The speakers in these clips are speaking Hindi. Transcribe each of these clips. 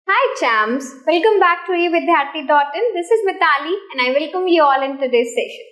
Hi champs, welcome back to eVidyarthi.in. This is Mitali and I welcome you all in today's session.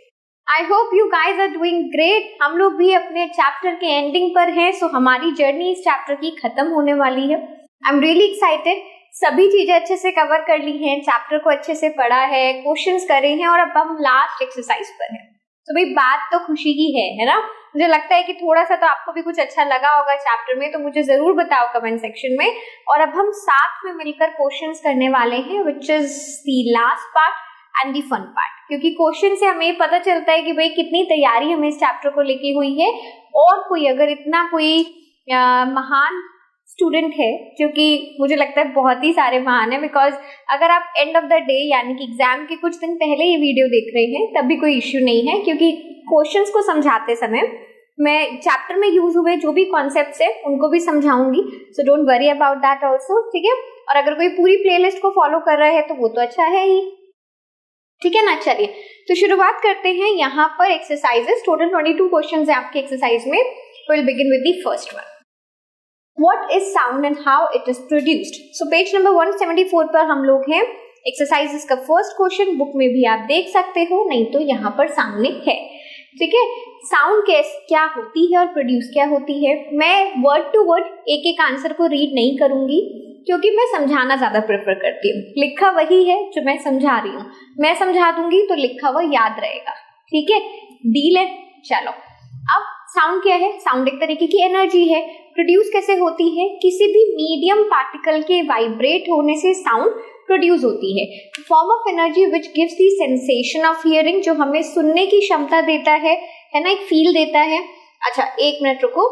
I hope you guys are doing great. हम लोग भी अपने चैप्टर के एंडिंग पर हैं, सो हमारी जर्नी इस चैप्टर की खत्म होने वाली है. I am really excited. सभी चीजें अच्छे से कवर कर ली हैं, चैप्टर को अच्छे से पढ़ा है, क्वेश्चंस करे हैं और अब हम लास्ट एक्सरसाइज पर हैं. तो भाई बात तो खुशी की है ना. मुझे लगता है कि थोड़ा सा तो आपको भी कुछ अच्छा लगा होगा चैप्टर में, तो मुझे जरूर बताओ कमेंट सेक्शन में. और अब हम साथ में मिलकर क्वेश्चंस करने वाले हैं, which is the last part and the fun part. क्योंकि क्वेश्चन से हमें पता चलता है कि भाई कितनी तैयारी हमें इस चैप्टर को लेके हुई है. और कोई अगर इतना कोई महान स्टूडेंट है, जो कि मुझे लगता है बहुत ही सारे महान है, बिकॉज अगर आप एंड ऑफ द डे यानी कि एग्जाम के कुछ दिन पहले ये वीडियो देख रहे हैं तब भी कोई इश्यू नहीं है, क्योंकि क्वेश्चंस को समझाते समय मैं चैप्टर में यूज हुए जो भी कॉन्सेप्ट्स है उनको भी समझाऊंगी. So don't worry about that also. ठीक है. और अगर कोई पूरी प्लेलिस्ट को फॉलो कर रहा है तो वो तो अच्छा है ही. ठीक है ना. चलिए तो शुरुआत करते हैं. यहाँ पर एक्सरसाइजेस टोटल 22 क्वेश्चंस है आपके एक्सरसाइज में. Will begin with the first one. What is sound and how it is produced? So page number 174 पर हम लोग हैं. एक्सरसाइजेस का फर्स्ट क्वेश्चन बुक में भी आप देख सकते हो, नहीं तो यहाँ पर सामने है. ठीक है. साउंड क्या होती है और प्रोड्यूस क्या होती है. मैं वर्ड टू वर्ड एक एक आंसर को रीड नहीं करूंगी, क्योंकि मैं समझाना ज्यादा प्रेफर करती हूँ. लिखा वही है जो मैं समझा रही हूँ, मैं समझा दूंगी तो लिखा हुआ याद रहेगा. ठीक है. डील है. चलो अब साउंड क्या है. साउंड एक तरीके की एनर्जी है. प्रोड्यूस कैसे होती है. किसी भी मीडियम पार्टिकल के वाइब्रेट होने से साउंड प्रोड्यूस होती है. Form of energy which gives the sensation of hearing, जो हमें सुनने की क्षमता देता है ना, एक फील देता है. अच्छा एक मिनट रुको.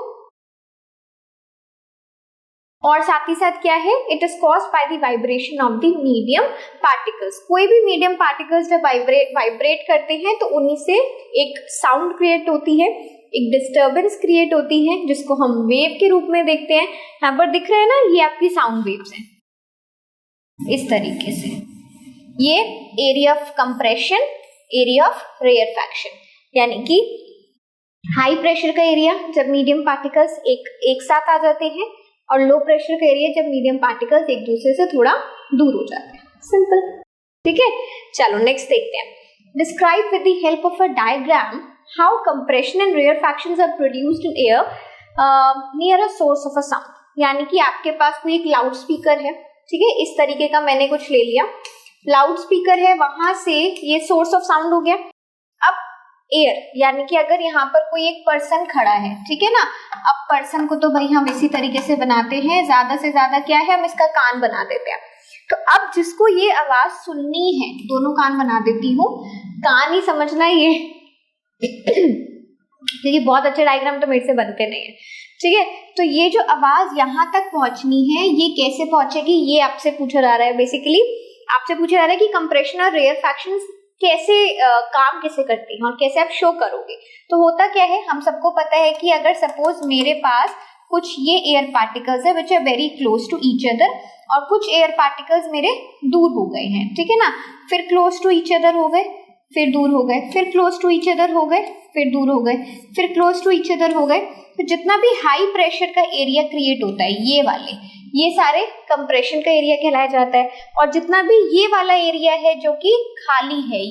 और साथ ही साथ क्या है, it is caused by the vibration of the medium particles. कोई भी मीडियम पार्टिकल्स जब वाइब्रेट करते हैं तो उन्हीं से एक साउंड क्रिएट होती है, एक डिस्टर्बेंस क्रिएट होती है, जिसको हम वेव के रूप में देखते हैं. यहाँ पर दिख रहे हैं ना, ये आपकी साउंड वेव्स हैं इस तरीके से. ये area of compression, area of rarefaction, यानी कि हाई प्रेशर का एरिया जब मीडियम पार्टिकल्स एक साथ आ जाते हैं, और लो प्रेशर का एरिया जब मीडियम पार्टिकल्स एक दूसरे से थोड़ा दूर हो जाते हैं. सिंपल. ठीक है. चलो नेक्स्ट देखते हैं. Describe with the help of a diagram how compression and rarefactions are produced in air near a source of a sound. यानी कि आपके पास कोई एक लाउड स्पीकर है. ठीक है. इस तरीके का मैंने कुछ ले लिया. लाउड स्पीकर है, वहां से ये सोर्स ऑफ साउंड हो गया. अब एयर, यानी कि अगर यहाँ पर कोई एक पर्सन खड़ा है, ठीक है ना. अब पर्सन को तो भाई हम इसी तरीके से बनाते हैं, ज्यादा से ज्यादा क्या है, हम इसका कान बना देते हैं. तो अब जिसको ये आवाज सुननी है, दोनों कान बना देती हूँ. कान ही समझना ये देखिए बहुत अच्छे डायग्राम तो मेरे से बनते नहीं है. ठीक है. तो ये जो आवाज यहाँ तक पहुंचनी है, ये कैसे पहुंचेगी, ये आपसे पूछा जा रहा है. बेसिकली आपसे पूछा जा रहा है कि कंप्रेशन और रेयरफैक्शन कैसे काम कैसे करती हैं और कैसे आप शो करोगे. तो होता क्या है, हम सबको पता है कि अगर सपोज मेरे पास कुछ ये एयर पार्टिकल्स है which are very close to each other, और कुछ एयर पार्टिकल्स मेरे दूर हो गए हैं. ठीक है ना. फिर क्लोज टू ईच अदर हो गए, फिर दूर हो गए, फिर क्लोज टू ईच अदर हो गए, फिर दूर हो गए, फिर क्लोज टू ईच अदर हो गए. तो जितना भी हाई प्रेशर का एरिया क्रिएट होता है, ये वाले, ये सारे कंप्रेशन का एरिया कहलाया जाता है. और जितना भी ये वाला एरिया है जो कि खाली है,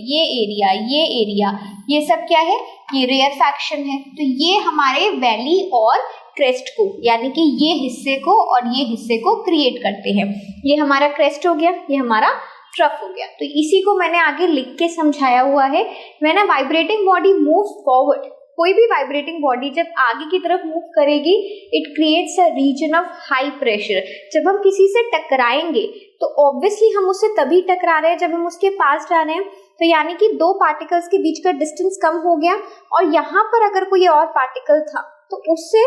ये सब क्या है, ये रेयरफैक्शन है. तो ये हमारे वैली और क्रेस्ट को, यानी कि ये हिस्से को और ये हिस्से को क्रिएट करते हैं. ये हमारा क्रेस्ट हो गया, ये हमारा ट्रफ हो गया. तो इसी को मैंने आगे लिख के समझाया हुआ है. When a vibrating body moves forward, कोई भी वाइब्रेटिंग बॉडी जब आगे की तरफ मूव करेगी, it creates a region of high pressure. जब हम किसी से टकराएंगे तो ऑब्वियसली हम उससे तभी टकरा रहे हैं जब हम उसके पास जा रहे हैं. तो यानी कि दो पार्टिकल्स के बीच का डिस्टेंस कम हो गया, और यहाँ पर अगर कोई और पार्टिकल था तो उससे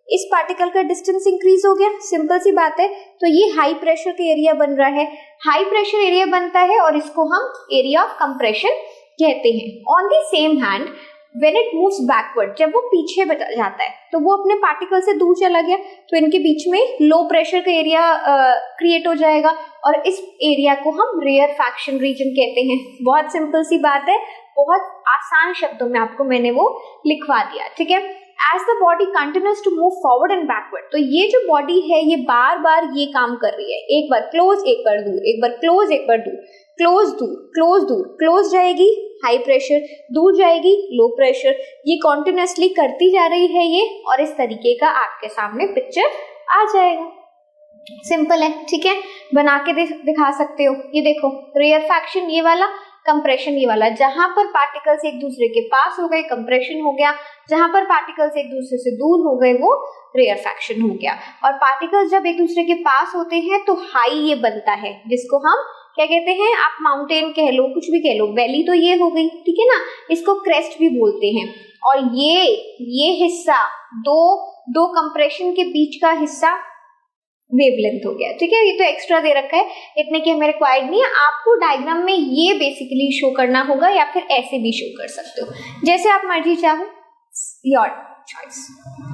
इस पार्टिकल का डिस्टेंस इंक्रीज हो गया. सिंपल सी बात है. तो ये हाई प्रेशर का एरिया बन रहा है. हाई प्रेशर एरिया बनता है और इसको हम एरिया ऑफ कंप्रेशन कहते हैं. On the same hand when it moves backward, जब वो पीछे जाता है तो वो अपने पार्टिकल से दूर चला गया, तो इनके बीच में लो प्रेशर का एरिया क्रिएट हो जाएगा, और इस एरिया को हम रेयरफैक्शन रीजन कहते हैं. बहुत सिंपल सी बात है, बहुत आसान शब्दों में आपको मैंने वो लिखवा दिया. ठीक है. As the body continues to move forward and backward, तो ये जो बॉडी है ये बार बार ये काम कर रही है, एक बार क्लोज एक बार दूर, एक बार क्लोज एक बार दूर, क्लोज दूर क्लोज दूर, क्लोज जाएगी हाई प्रेशर, दूर जाएगी लो प्रेशर, ये कॉन्टिन्यूसली करती जा रही है ये, और इस तरीके का आपके सामने पिक्चर आ जाएगा। सिंपल है, ठीक है, बना के दिखा सकते हो। ये देखो रेयरफैक्शन ये वाला, कंप्रेशन ये वाला, जहां पर पार्टिकल्स एक दूसरे के पास हो गए कंप्रेशन हो गया, जहां पर पार्टिकल्स एक दूसरे से दूर हो गए वो रेयरफैक्शन हो गया। और पार्टिकल्स जब एक दूसरे के पास होते हैं तो हाई ये बनता है, जिसको हम क्या कहते हैं, आप माउंटेन कह लो कुछ भी कह लो, वैली तो ये हो गई, ठीक है ना, इसको क्रेस्ट भी बोलते हैं। और ये हिस्सा दो कंप्रेशन के बीच का हिस्सा वेवलेंथ हो गया, ठीक है, ये तो एक्स्ट्रा दे रखा है, इतने की हमें रिक्वायर्ड नहीं है। आपको डायग्राम में ये बेसिकली शो करना होगा या फिर ऐसे भी शो कर सकते हो, जैसे आप मर्जी चाहो, योर चॉइस,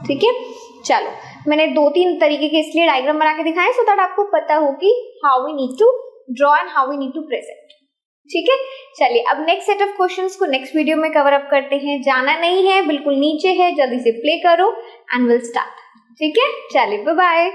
ठीक है। चलो मैंने 2-3 तरीके के इसलिए डायग्राम बना के दिखाए सो दैट आपको पता हो कि how we need to draw and how we need to present, ठीक है। चलिए अब नेक्स्ट सेट ऑफ क्वेश्चंस को नेक्स्ट वीडियो में कवर अप करते हैं, जाना नहीं है, बिल्कुल नीचे है, जल्दी से प्ले करो एंड विल स्टार्ट, ठीक है। चलिए बाय बाय।